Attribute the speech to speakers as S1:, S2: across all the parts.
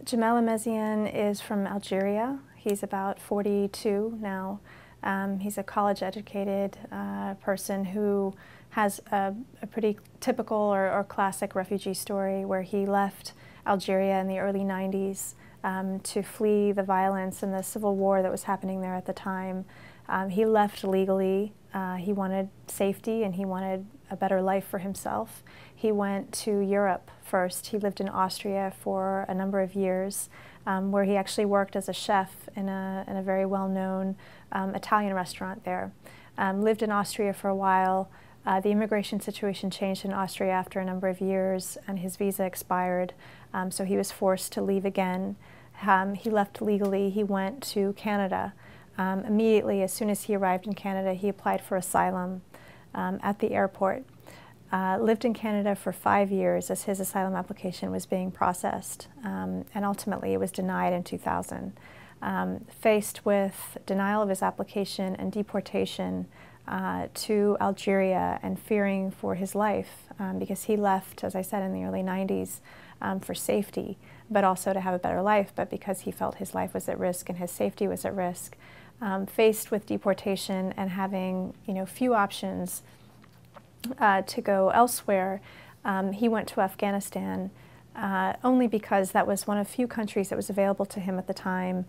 S1: Djamel Ameziane is from Algeria. He's about 42 now. He's a college-educated person who has a pretty typical or classic refugee story where he left Algeria in the early 90s to flee the violence and the civil war that was happening there at the time. He left legally. He wanted safety and he wanted a better life for himself. He went to Europe first. He lived in Austria for a number of years, where he actually worked as a chef in a very well-known Italian restaurant there. Lived in Austria for a while. The immigration situation changed in Austria after a number of years, and his visa expired, so he was forced to leave again. He left legally. He went to Canada. Immediately, as soon as he arrived in Canada, he applied for asylum at the airport. Lived in Canada for 5 years as his asylum application was being processed, and ultimately it was denied in 2000. Faced with denial of his application and deportation to Algeria and fearing for his life, because he left, as I said, in the early 90s for safety, but also to have a better life, but because he felt his life was at risk and his safety was at risk. Faced with deportation and having, few options to go elsewhere, he went to Afghanistan only because that was one of few countries that was available to him at the time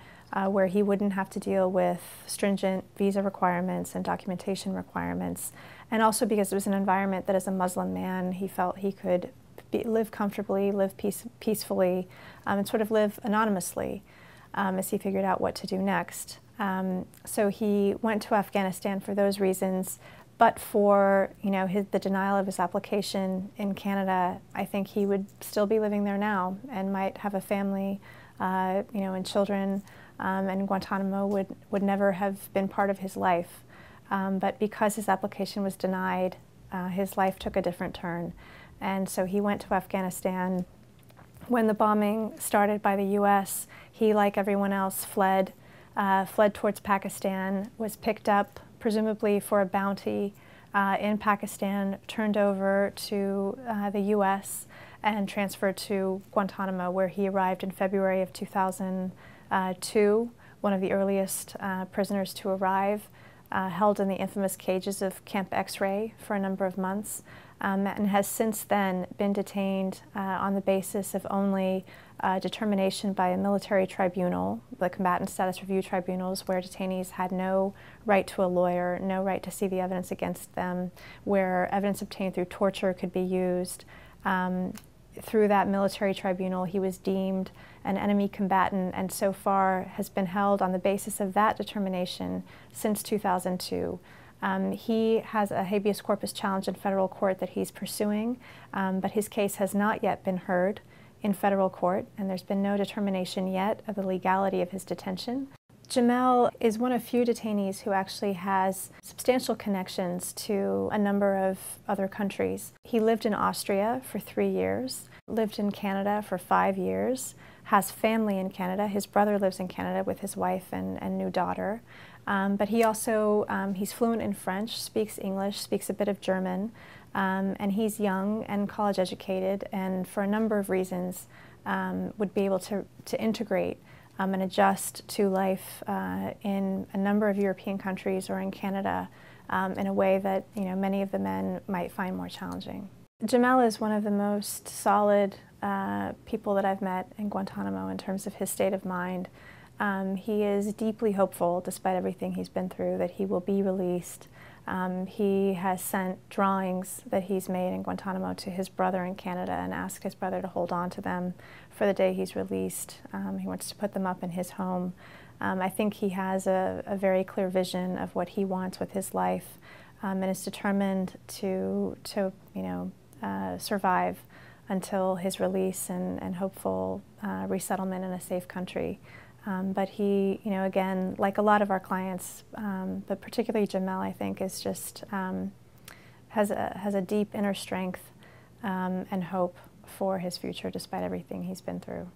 S1: where he wouldn't have to deal with stringent visa requirements and documentation requirements, and also because it was an environment that as a Muslim man he felt he could live comfortably, live peacefully, and sort of live anonymously as he figured out what to do next. So he went to Afghanistan for those reasons, but for the denial of his application in Canada, I think he would still be living there now and might have a family, and children, and Guantanamo would never have been part of his life. But because his application was denied, his life took a different turn. And so he went to Afghanistan. When the bombing started by the U.S., he, like everyone else, fled towards Pakistan, was picked up presumably for a bounty in Pakistan, turned over to the U.S. and transferred to Guantanamo, where he arrived in February of 2002, one of the earliest prisoners to arrive, held in the infamous cages of Camp X-Ray for a number of months, and has since then been detained on the basis of only determination by a military tribunal, the Combatant Status Review Tribunals, where detainees had no right to a lawyer, no right to see the evidence against them, where evidence obtained through torture could be used. Through that military tribunal, he was deemed an enemy combatant, and so far has been held on the basis of that determination since 2002. He has a habeas corpus challenge in federal court that he's pursuing, but his case has not yet been heard in federal court, and there's been no determination yet of the legality of his detention. Djamel is one of few detainees who actually has substantial connections to a number of other countries. He lived in Austria for 3 years, lived in Canada for 5 years, has family in Canada. His brother lives in Canada with his wife and new daughter. But he also, he's fluent in French, speaks English, speaks a bit of German, and he's young and college educated, and for a number of reasons would be able to integrate and adjust to life in a number of European countries or in Canada in a way that many of the men might find more challenging. Djamel is one of the most solid people that I've met in Guantanamo in terms of his state of mind. He is deeply hopeful, despite everything he's been through, that he will be released. He has sent drawings that he's made in Guantanamo to his brother in Canada and asked his brother to hold on to them for the day he's released. He wants to put them up in his home. I think he has a very clear vision of what he wants with his life, and is determined to survive until his release and hopeful resettlement in a safe country. But he, again, like a lot of our clients, but particularly Djamel, I think, is just has a deep inner strength and hope for his future, despite everything he's been through.